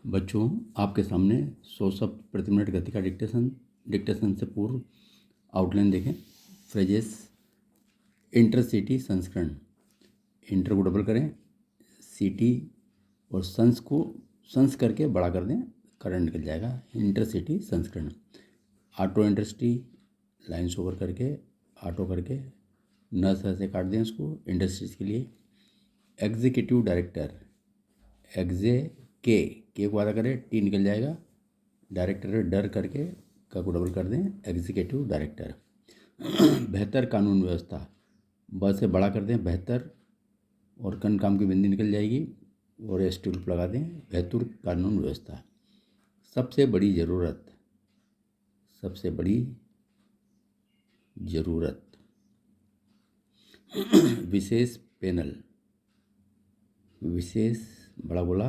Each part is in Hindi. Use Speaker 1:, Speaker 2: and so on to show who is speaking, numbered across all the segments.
Speaker 1: बच्चों, आपके सामने 100 शब्द प्रति मिनट गति का डिक्टेशन से पूर्व आउटलाइन देखें। फ्रेजेस। इंटरसिटी संस्करण। इंटर को डबल करें, सिटी और संस करके बड़ा कर दें, करंट निकल जाएगा। इंटरसिटी संस्करण। ऑटो इंडस्ट्री, लाइन्स ओवर करके ऑटो करके न से काट दें उसको इंडस्ट्रीज के लिए। एग्जीक्यूटिव डायरेक्टर, के को आधा करें, टी निकल जाएगा। डायरेक्टर डर करके का को डबल कर दें, एग्जीक्यूटिव डायरेक्टर। बेहतर कानून व्यवस्था, ब से बड़ा कर दें बेहतर, और कन काम की बिंदी निकल जाएगी और एस टी लगा दें, बेहतर कानून व्यवस्था। सबसे बड़ी ज़रूरत, विशेष पैनल, विशेष बड़ा बोला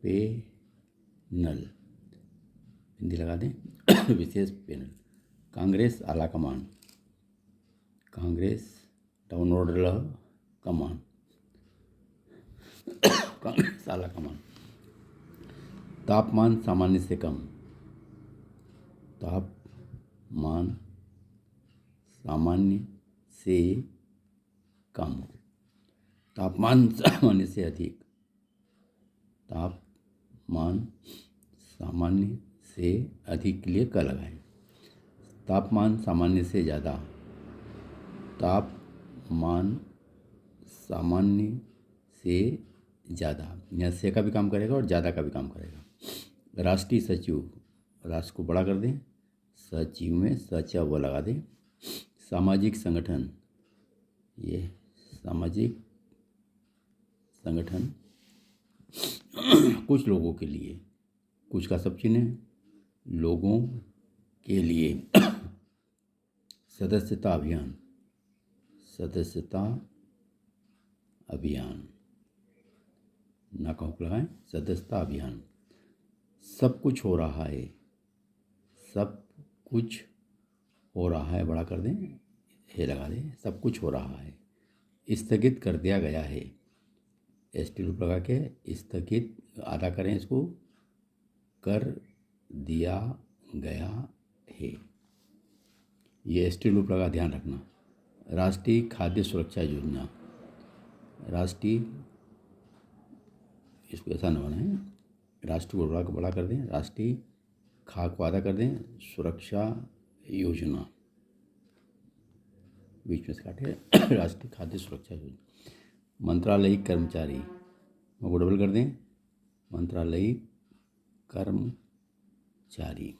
Speaker 1: पैनल, हिंदी लगा दें, विशेष पैनल। कांग्रेस आला कमान, कांग्रेस डाउन ऑर्डर कमान, कांग्रेस आला कमान। तापमान सामान्य से कम, तापमान सामान्य से कम। तापमान सामान्य से अधिक, तापमान सामान्य से अधिक के लिए क लगाएं। तापमान सामान्य से ज़्यादा, तापमान सामान्य से ज़्यादा। यहाँ से का भी काम करेगा और ज़्यादा का भी काम करेगा। राष्ट्रीय सचिव, राष्ट्र को बड़ा कर दें, सचिव में सच वो लगा दें। सामाजिक संगठन, ये सामाजिक संगठन कुछ लोगों के लिए, कुछ का सब चिन्ह है, लोगों के लिए। सदस्यता अभियान, सदस्यता अभियान ना कहूँ लगाएं, सदस्यता अभियान। सब कुछ हो रहा है, सब कुछ हो रहा है बड़ा कर दें, हे लगा दें, सब कुछ हो रहा है। स्थगित कर दिया गया है, एस टी लूप लगा के स्थगित आधा करें, इसको कर दिया गया है, ये एस टी लूप लगा ध्यान रखना। राष्ट्रीय खाद्य सुरक्षा योजना, राष्ट्रीय, इसको ऐसा न बनाएं, राष्ट्रीय को बड़ा कर दें, राष्ट्रीय खा को आधा कर दें, सुरक्षा योजना बीच में से काटे, राष्ट्रीय खाद्य सुरक्षा योजना। मंत्रालयिक कर्मचारी को डबल कर दें, मंत्रालयिक कर्मचारी।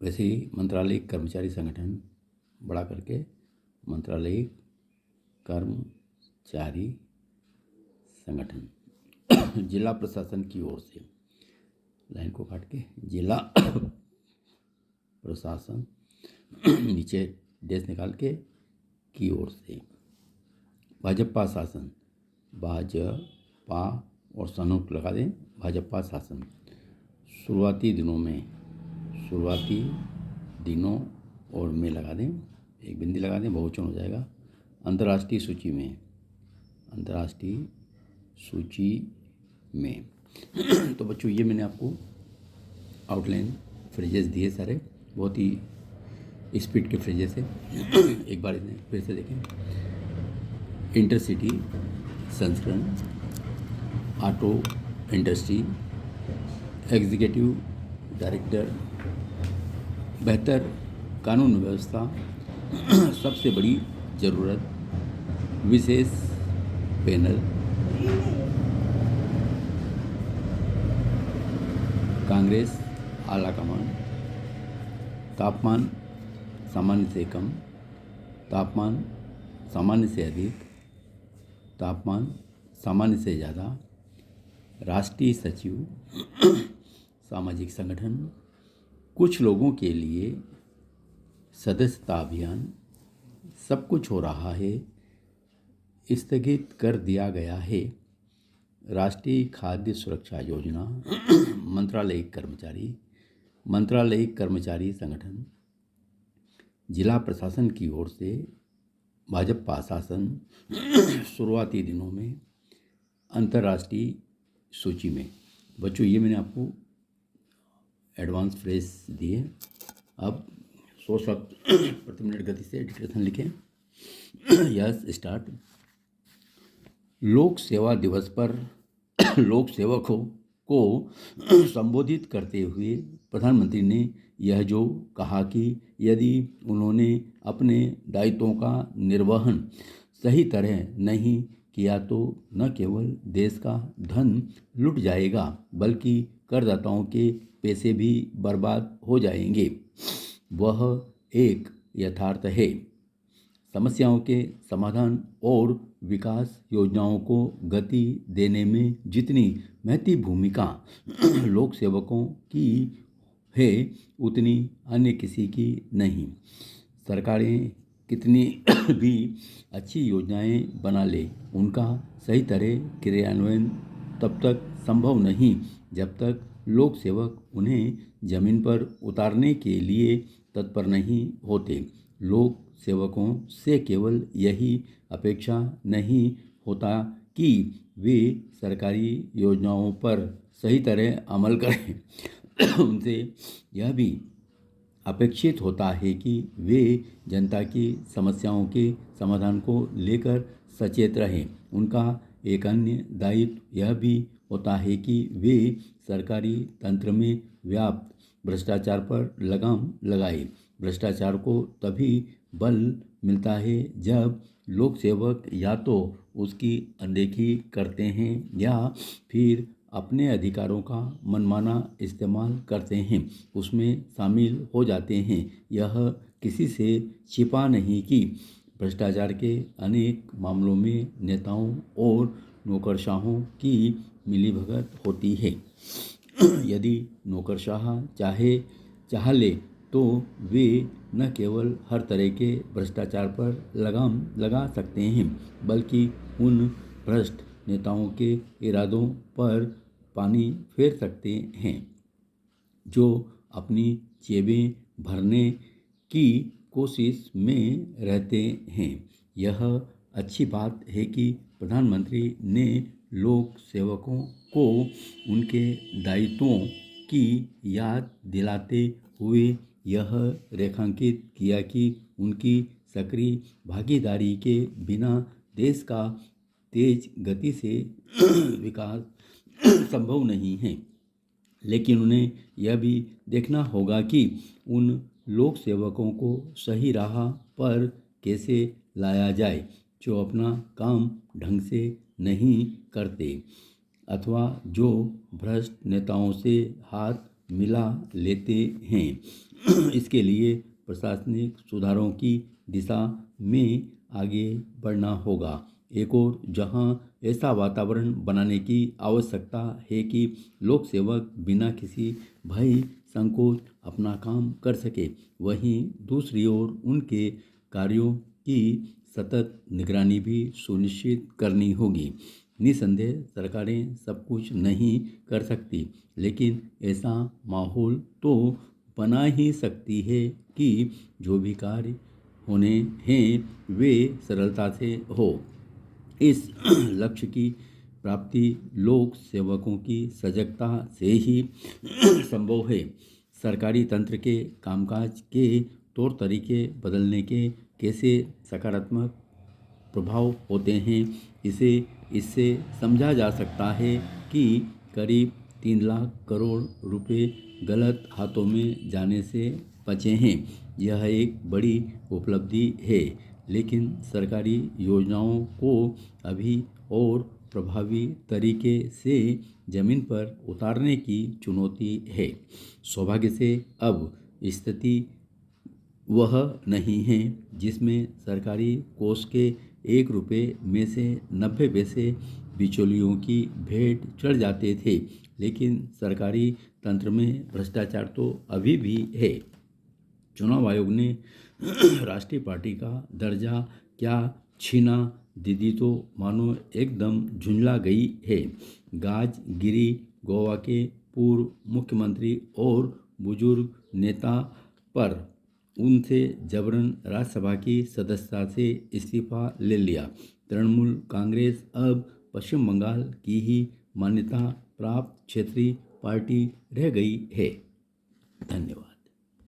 Speaker 1: वैसे ही मंत्रालयिक कर्मचारी संगठन बड़ा करके मंत्रालयिक कर्मचारी संगठन। जिला प्रशासन की ओर से, लाइन को काट के जिला प्रशासन, नीचे डैश निकाल के की ओर से। भाजपा शासन, भाजपा और सनूक लगा दें, भाजपा शासन। शुरुआती दिनों और में लगा दें, एक बिंदी लगा दें, बहुवचन हो जाएगा। अंतर्राष्ट्रीय सूची में, अंतर्राष्ट्रीय सूची में। तो बच्चों, ये मैंने आपको आउटलाइन फ्रेजेस दिए सारे, बहुत ही स्पीड के फ्रेजेस है। एक बार इन्हें फिर से देखें। इंटरसिटी संस्करण, ऑटो इंडस्ट्री, एग्जीक्यूटिव डायरेक्टर, बेहतर कानून व्यवस्था, सबसे बड़ी ज़रूरत, विशेष पैनल, कांग्रेस आला कमान, तापमान सामान्य से कम, तापमान सामान्य से अधिक, तापमान सामान्य से ज़्यादा, राष्ट्रीय सचिव, सामाजिक संगठन, कुछ लोगों के लिए, सदस्यता अभियान, सब कुछ हो रहा है, स्थगित कर दिया गया है, राष्ट्रीय खाद्य सुरक्षा योजना, मंत्रालयिक कर्मचारी संगठन, जिला प्रशासन की ओर से, भाजपा शासन, शुरुआती दिनों में, अंतर्राष्ट्रीय सूची में। बच्चों ये मैंने आपको एडवांस फ्रेज दिए। अब 100 शब्द प्रति मिनट गति से डिक्टेशन लिखें। Yes start. लोक सेवा दिवस पर लोक सेवकों को संबोधित करते हुए प्रधानमंत्री ने यह जो कहा कि यदि उन्होंने अपने दायित्वों का निर्वहन सही तरह नहीं किया तो न केवल देश का धन लुट जाएगा बल्कि करदाताओं के पैसे भी बर्बाद हो जाएंगे। वह एक यथार्थ है। समस्याओं के समाधान और विकास योजनाओं को गति देने में जितनी महती भूमिका लोक सेवकों की है उतनी अन्य किसी की नहीं। सरकारें कितनी भी अच्छी योजनाएं बना ले, उनका सही तरह क्रियान्वयन तब तक संभव नहीं जब तक लोक सेवक उन्हें जमीन पर उतारने के लिए तत्पर नहीं होते। लोक सेवकों से केवल यही अपेक्षा नहीं होता कि वे सरकारी योजनाओं पर सही तरह अमल करें उनसे यह भी अपेक्षित होता है कि वे जनता की समस्याओं के समाधान को लेकर सचेत रहें। उनका एक अन्य दायित्व यह भी होता है कि वे सरकारी तंत्र में व्याप्त भ्रष्टाचार पर लगाम लगाए। भ्रष्टाचार को तभी बल मिलता है जब लोक सेवक या तो उसकी अनदेखी करते हैं या फिर अपने अधिकारों का मनमाना इस्तेमाल करते हैं, उसमें शामिल हो जाते हैं। यह किसी से छिपा नहीं कि भ्रष्टाचार के अनेक मामलों में नेताओं और नौकरशाहों की मिलीभगत होती है। यदि नौकरशाह चाह ले तो वे न केवल हर तरह के भ्रष्टाचार पर लगाम लगा सकते हैं बल्कि उन भ्रष्ट नेताओं के इरादों पर पानी फेर सकते हैं जो अपनी जेबें भरने की कोशिश में रहते हैं। यह अच्छी बात है कि प्रधानमंत्री ने लोक सेवकों को उनके दायित्वों की याद दिलाते हुए यह रेखांकित किया कि उनकी सक्रिय भागीदारी के बिना देश का तेज गति से विकास संभव नहीं है। लेकिन उन्हें यह भी देखना होगा कि उन लोक सेवकों को सही राह पर कैसे लाया जाए जो अपना काम ढंग से नहीं करते अथवा जो भ्रष्ट नेताओं से हाथ मिला लेते हैं। इसके लिए प्रशासनिक सुधारों की दिशा में आगे बढ़ना होगा। एक और जहां ऐसा वातावरण बनाने की आवश्यकता है कि लोक सेवक बिना किसी भय संकोच अपना काम कर सके, वहीं दूसरी ओर उनके कार्यों की सतत निगरानी भी सुनिश्चित करनी होगी। निसंदेह सरकारें सब कुछ नहीं कर सकती, लेकिन ऐसा माहौल तो बना ही सकती है कि जो भी कार्य होने हैं वे सरलता से हो। इस लक्ष्य की प्राप्ति लोक सेवकों की सजगता से ही संभव है। सरकारी तंत्र के कामकाज के तौर तरीके बदलने के कैसे सकारात्मक प्रभाव होते हैं इससे समझा जा सकता है कि करीब 3 लाख करोड़ रुपए गलत हाथों में जाने से बचे हैं। यह एक बड़ी उपलब्धि है, लेकिन सरकारी योजनाओं को अभी और प्रभावी तरीके से जमीन पर उतारने की चुनौती है। सौभाग्य से अब स्थिति वह नहीं है जिसमें सरकारी कोष के 1 रुपये में से 90 पैसे बिचौलियों की भेंट चढ़ जाते थे, लेकिन सरकारी तंत्र में भ्रष्टाचार तो अभी भी है। चुनाव आयोग ने राष्ट्रीय पार्टी का दर्जा क्या छीना, दीदी तो मानो एकदम झुंझला गई है। गाज गिरी गोवा के पूर्व मुख्यमंत्री और बुजुर्ग नेता पर उनसे जबरन राज्यसभा की सदस्यता से इस्तीफा ले लिया। तृणमूल कांग्रेस अब पश्चिम बंगाल की ही मान्यता प्राप्त क्षेत्रीय पार्टी रह गई है। धन्यवाद।